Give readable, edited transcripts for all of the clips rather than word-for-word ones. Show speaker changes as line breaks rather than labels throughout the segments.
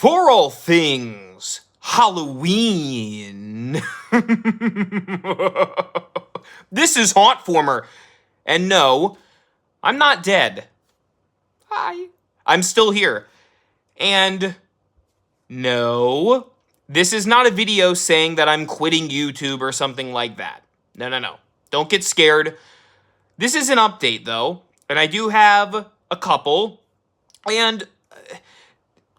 For all things Halloween. This is hauntformer. And no, I'm not dead. Hi. I'm still here. And no, this is not a video saying that I'm quitting YouTube or something like that. No. Don't get scared. This is an update, though, and I do have a couple. And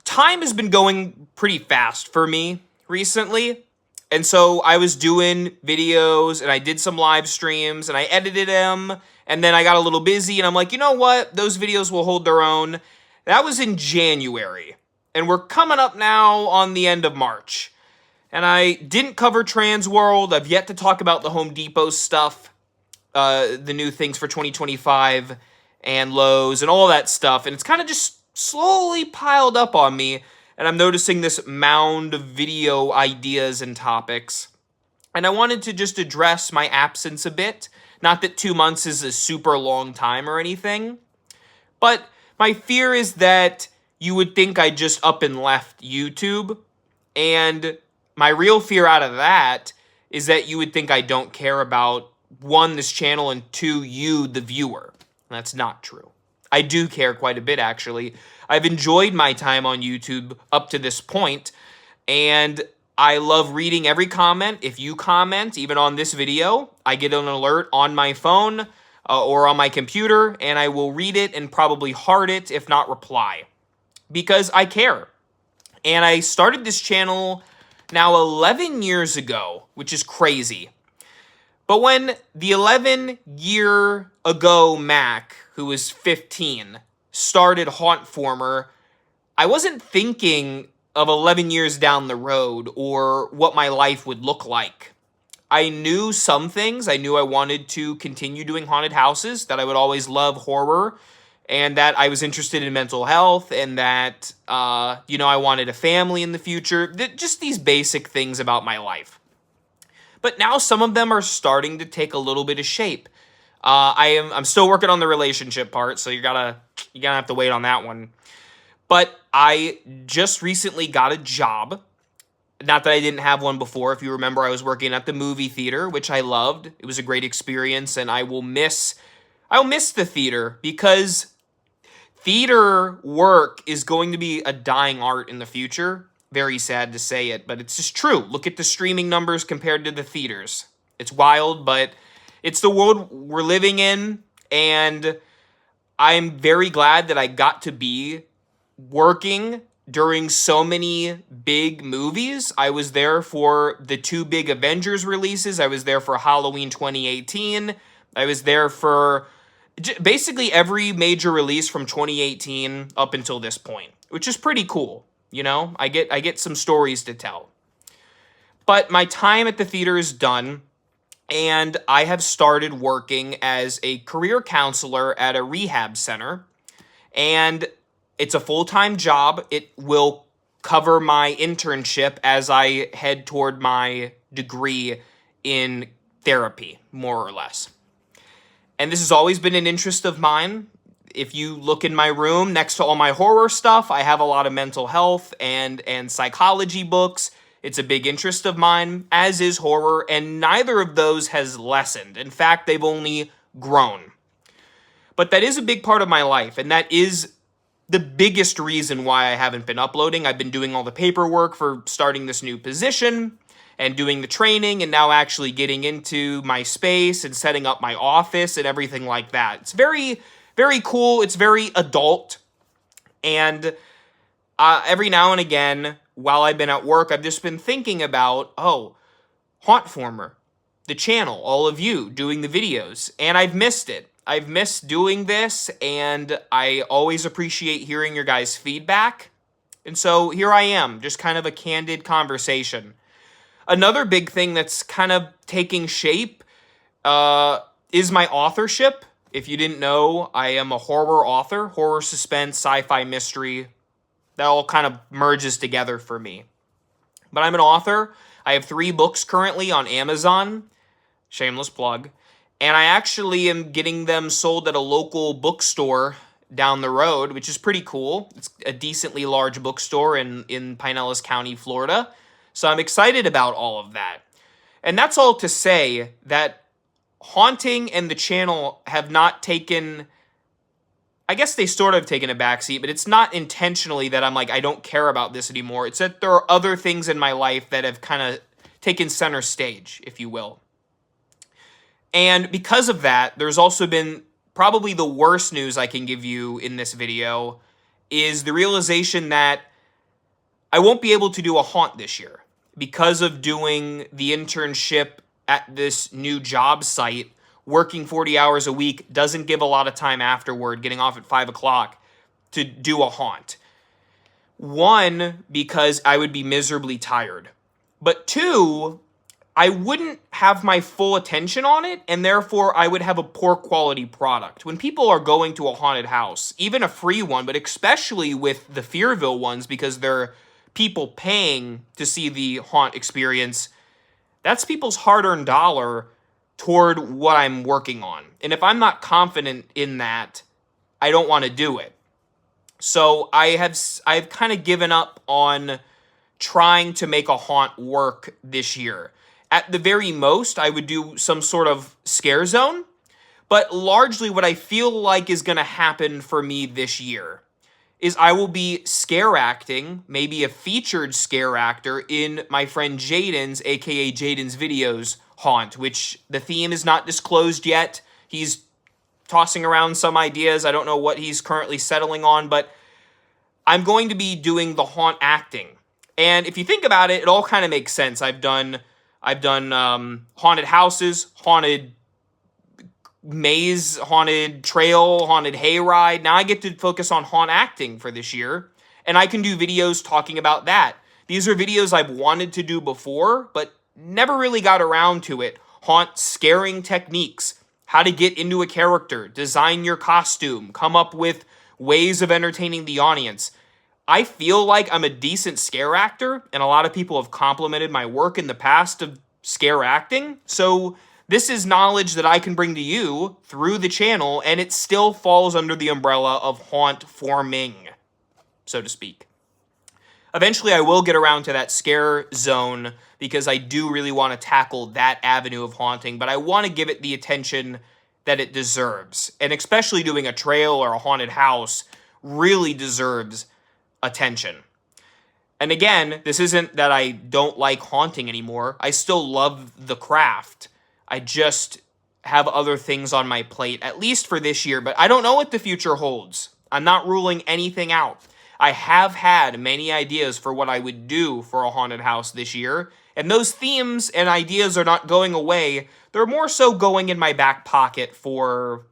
time has been going pretty fast for me recently. And so I was doing videos and I did some live streams and I edited them. And then I got a little busy and I'm like, you know what? Those videos will hold their own. That was in January. And we're coming up now on the end of March. And I didn't cover Trans World. I've yet to talk about the Home Depot stuff. The new things for 2025 and Lowe's and all that stuff. And it's kind of just slowly piled up on me. And I'm noticing this mound of video ideas and topics. And I wanted to just address my absence a bit. Not that 2 months is a super long time or anything. But my fear is that you would think I just up and left YouTube. And my real fear out of that is that you would think I don't care about, one, this channel, and two, you, the viewer. That's not true. I do care quite a bit, actually. I've enjoyed my time on YouTube up to this point, and I love reading every comment. If you comment, even on this video, I get an alert on my phone or on my computer, and I will read it and probably heart it, if not reply, because I care. And I started this channel now 11 years ago, which is crazy. But when the 11-year-ago Mac, who was 15, started hauntformer, I wasn't thinking of 11 years down the road or what my life would look like. I knew some things. I knew I wanted to continue doing haunted houses, that I would always love horror, and that I was interested in mental health, and that, I wanted a family in the future. Just these basic things about my life. But now some of them are starting to take a little bit of shape. I'm still working on the relationship part, so you're gonna have to wait on that one. But I just recently got a job. Not that I didn't have one before. If you remember, I was working at the movie theater, which I loved. It was a great experience, and I'll miss the theater, because theater work is going to be a dying art in the future. Very sad to say it, but it's just true. Look at the streaming numbers compared to the theaters. It's wild, but it's the world we're living in, and I'm very glad that I got to be working during so many big movies. I was there for the 2 big Avengers releases. I was there for Halloween 2018. I was there for basically every major release from 2018 up until this point, which is pretty cool. You know, I get some stories to tell. But my time at the theater is done, and I have started working as a career counselor at a rehab center. And it's a full-time job. It will cover my internship as I head toward my degree in therapy, more or less. And this has always been an interest of mine. If you look in my room next to all my horror stuff, I have a lot of mental health and psychology books. It's a big interest of mine, as is horror, and neither of those has lessened. In fact, they've only grown. But that is a big part of my life, and that is the biggest reason why I haven't been uploading. I've been doing all the paperwork for starting this new position and doing the training, and now actually getting into my space and setting up my office and everything like that. It's very, very cool. It's very adult. And every now and again, while I've been at work, I've just been thinking about, hauntformer, the channel, all of you doing the videos. And I've missed it. I've missed doing this, and I always appreciate hearing your guys' feedback. And so here I am, just kind of a candid conversation. Another big thing that's kind of taking shape is my authorship. If you didn't know, I am a horror author. Horror, suspense, sci-fi, mystery. That all kind of merges together for me. But I'm an author. I have 3 books currently on Amazon. Shameless plug. And I actually am getting them sold at a local bookstore down the road, which is pretty cool. It's a decently large bookstore in Pinellas County, Florida. So I'm excited about all of that. And that's all to say that haunting and the channel have not taken, I guess they sort of taken a backseat, but it's not intentionally that I'm like, I don't care about this anymore. It's that there are other things in my life that have kind of taken center stage, if you will. And because of that, there's also been probably the worst news I can give you in this video is the realization that I won't be able to do a haunt this year. Because of doing the internship at this new job site, working 40 hours a week doesn't give a lot of time afterward, getting off at 5 o'clock, to do a haunt. One, because I would be miserably tired. But two, I wouldn't have my full attention on it, and therefore I would have a poor quality product. When people are going to a haunted house, even a free one, but especially with the Fearville ones, because they're people paying to see the haunt experience, that's people's hard-earned dollar toward what I'm working on. And if I'm not confident in that, I don't want to do it. So I've kind of given up on trying to make a haunt work this year. At the very most, I would do some sort of scare zone, but largely what I feel like is going to happen for me this year is I will be scare acting, maybe a featured scare actor in my friend Jaden's, aka Jaden's Videos haunt, which the theme is not disclosed yet. He's tossing around some ideas. I don't know what he's currently settling on, but I'm going to be doing the haunt acting. And if you think about it, it all kind of makes sense. I've done haunted houses, haunted maze, haunted trail, haunted hayride. Now I get to focus on haunt acting for this year, and I can do videos talking about that. These are videos I've wanted to do before, but never really got around to it. Haunt scaring techniques, how to get into a character, design your costume, come up with ways of entertaining the audience. I feel like I'm a decent scare actor, and a lot of people have complimented my work in the past of scare acting. So this is knowledge that I can bring to you through the channel, and it still falls under the umbrella of haunt forming, so to speak. Eventually, I will get around to that scare zone because I do really want to tackle that avenue of haunting, but I want to give it the attention that it deserves. And especially doing a trail or a haunted house really deserves attention. And again, this isn't that I don't like haunting anymore. I still love the craft. I just have other things on my plate, at least for this year, but I don't know what the future holds. I'm not ruling anything out. I have had many ideas for what I would do for a haunted house this year, and those themes and ideas are not going away. They're more so going in my back pocket for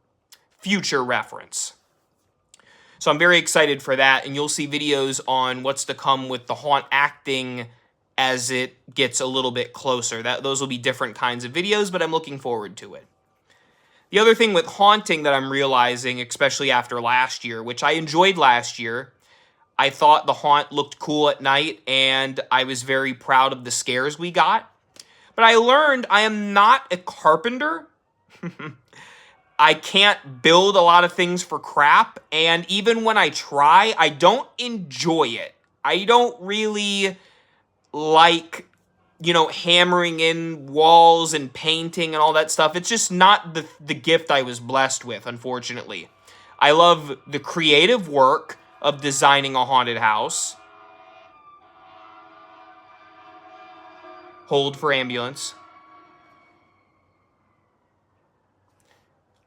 future reference. So I'm very excited for that, and you'll see videos on what's to come with the haunt acting as it gets a little bit closer. Those will be different kinds of videos, but I'm looking forward to it. The other thing with haunting that I'm realizing, especially after last year, which I enjoyed last year, I thought the haunt looked cool at night, and I was very proud of the scares we got. But I learned I am not a carpenter. I can't build a lot of things for crap, and even when I try, I don't enjoy it. I don't really like, hammering in walls and painting and all that stuff. It's just not the gift I was blessed with, unfortunately. I love the creative work of designing a haunted house. Hold for ambulance.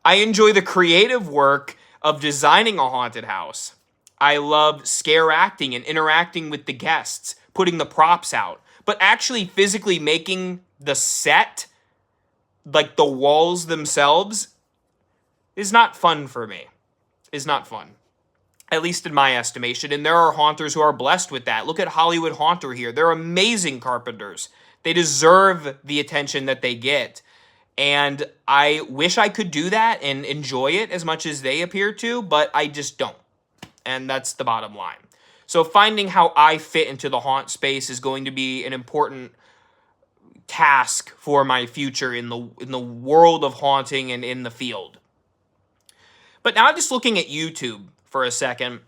I enjoy the creative work of designing a haunted house. I love scare acting and interacting with the guests, putting the props out. But actually physically making the set, like the walls themselves, is not fun for me. Is not fun. At least in my estimation. And there are haunters who are blessed with that. Look at Hollywood Haunter here. They're amazing carpenters. They deserve the attention that they get. And I wish I could do that and enjoy it as much as they appear to, but I just don't. And that's the bottom line. So finding how I fit into the haunt space is going to be an important task for my future in the world of haunting and in the field. But now just looking at YouTube, for a second,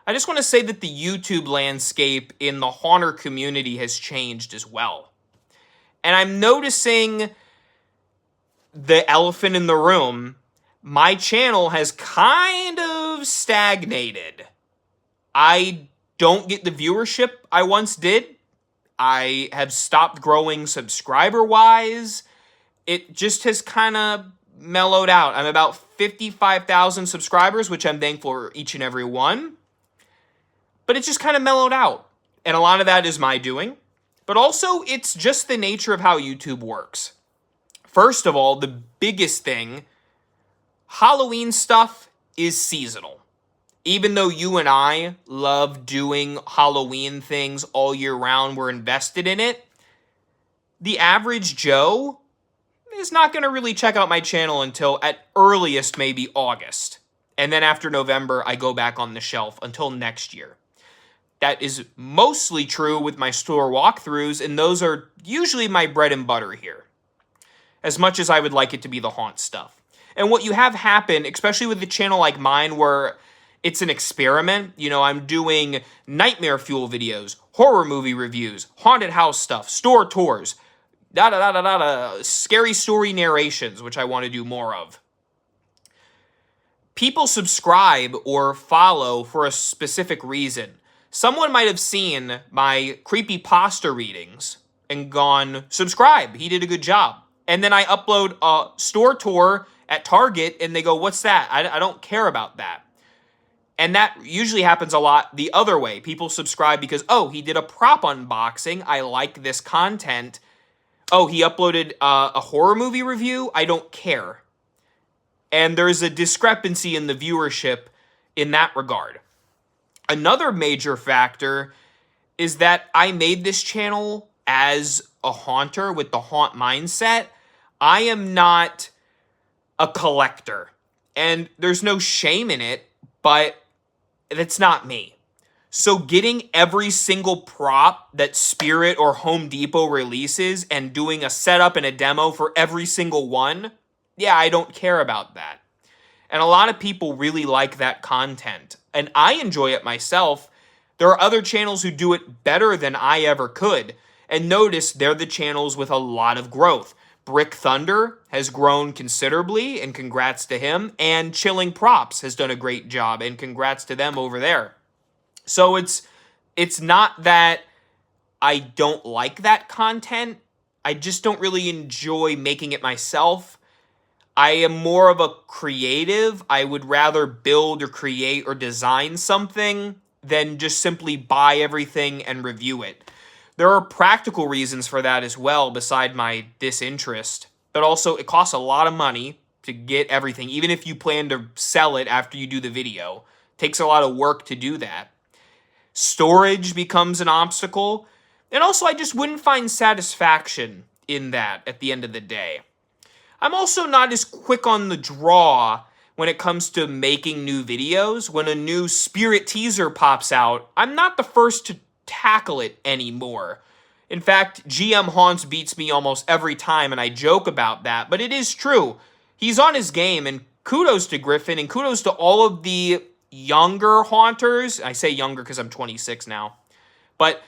I just want to say that the YouTube landscape in the haunter community has changed as well. And I'm noticing the elephant in the room. My channel has kind of stagnated. I don't get the viewership I once did. I have stopped growing subscriber-wise. It just has kind of mellowed out. I'm about 55,000 subscribers, which I'm thankful for each and every one. But it's just kind of mellowed out. And a lot of that is my doing. But also, it's just the nature of how YouTube works. First of all, the biggest thing, Halloween stuff is seasonal. Even though you and I love doing Halloween things all year round, we're invested in it, the average Joe is not going to really check out my channel until at earliest maybe August. And then after November, I go back on the shelf until next year. That is mostly true with my store walkthroughs, and those are usually my bread and butter here, as much as I would like it to be the haunt stuff. And what you have happen, especially with a channel like mine where it's an experiment, you know, I'm doing nightmare fuel videos, horror movie reviews, haunted house stuff, store tours, scary story narrations, which I want to do more of. People subscribe or follow for a specific reason. Someone might have seen my Creepypasta readings and gone, subscribe, he did a good job. And then I upload a store tour at Target and they go, what's that? I don't care about that. And that usually happens a lot the other way. People subscribe because, oh, he did a prop unboxing. I like this content. Oh, he uploaded a horror movie review. I don't care. And there's a discrepancy in the viewership in that regard. Another major factor is that I made this channel as a haunter with the haunt mindset. I am not a collector. And there's no shame in it, but that's not me. So getting every single prop that Spirit or Home Depot releases and doing a setup and a demo for every single one, yeah, I don't care about that. And a lot of people really like that content. And I enjoy it myself. There are other channels who do it better than I ever could. And notice they're the channels with a lot of growth. Brick Thunder has grown considerably, and congrats to him. And Chilling Props has done a great job, and congrats to them over there. So it's not that I don't like that content. I just don't really enjoy making it myself. I am more of a creative. I would rather build or create or design something than just simply buy everything and review it. There are practical reasons for that as well, beside my disinterest. But also, it costs a lot of money to get everything, even if you plan to sell it after you do the video. It takes a lot of work to do that. Storage becomes an obstacle. And also, I just wouldn't find satisfaction in that at the end of the day. I'm also not as quick on the draw when it comes to making new videos. When a new Spirit teaser pops out, I'm not the first to tackle it anymore. In fact, GM Haunts beats me almost every time, and I joke about that, but it is true. He's on his game, and kudos to Griffin, and kudos to all of the younger haunters. I say younger because I'm 26 now. But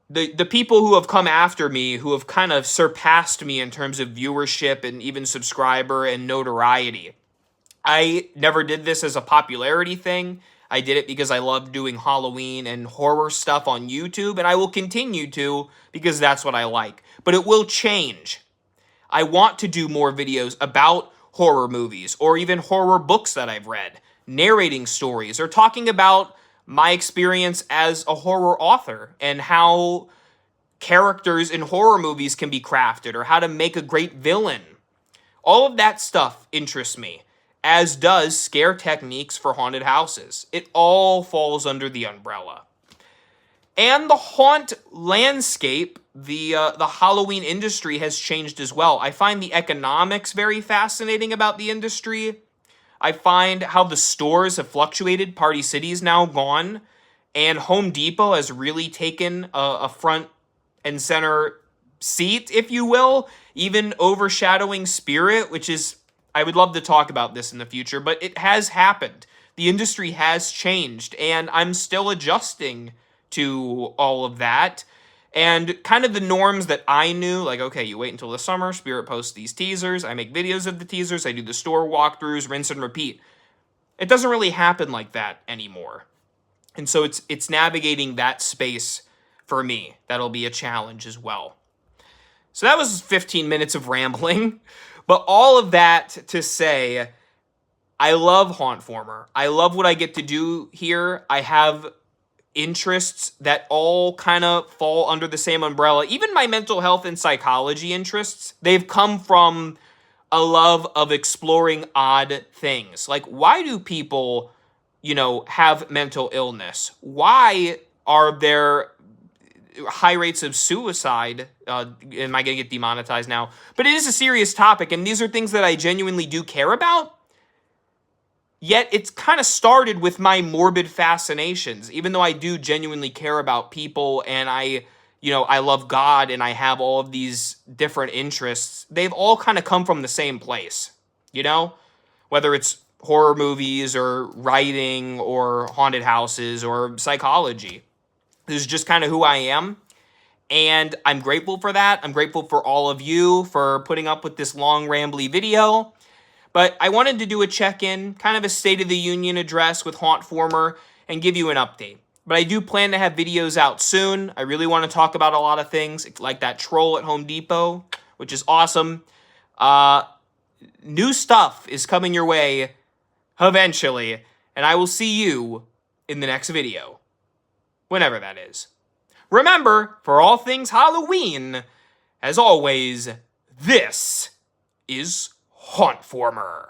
the people who have come after me, who have kind of surpassed me in terms of viewership and even subscriber and notoriety. I never did this as a popularity thing. I did it because I love doing Halloween and horror stuff on YouTube, and I will continue to because that's what I like. But it will change. I want to do more videos about horror movies or even horror books that I've read, narrating stories, or talking about my experience as a horror author and how characters in horror movies can be crafted or how to make a great villain. All of that stuff interests me, as does scare techniques for haunted houses. It all falls under the umbrella. And the haunt landscape, the Halloween industry has changed as well. I find the economics very fascinating about the industry. I find how the stores have fluctuated. Party City's now gone. And Home Depot has really taken a front and center seat, if you will, even overshadowing Spirit, which is, I would love to talk about this in the future, but it has happened. The industry has changed, and I'm still adjusting to all of that. And kind of the norms that I knew, like, okay, you wait until the summer, Spirit posts these teasers, I make videos of the teasers, I do the store walkthroughs, rinse and repeat. It doesn't really happen like that anymore. And so it's navigating that space for me. That'll be a challenge as well. So that was 15 minutes of rambling. But all of that to say, I love Hauntformer. I love what I get to do here. I have interests that all kind of fall under the same umbrella. Even my mental health and psychology interests, they've come from a love of exploring odd things. Like, why do people, have mental illness? Why are there high rates of suicide? Am I going to get demonetized now? But it is a serious topic, and these are things that I genuinely do care about. Yet it's kind of started with my morbid fascinations, even though I do genuinely care about people and I love God and I have all of these different interests. They've all kind of come from the same place, whether it's horror movies or writing or haunted houses or psychology. This is just kind of who I am. And I'm grateful for that. I'm grateful for all of you for putting up with this long, rambly video. But I wanted to do a check-in, kind of a State of the Union address with Hauntformer, and give you an update. But I do plan to have videos out soon. I really want to talk about a lot of things, like that troll at Home Depot, which is awesome. New stuff is coming your way eventually, and I will see you in the next video, whenever that is. Remember, for all things Halloween, as always, this is Hauntformer.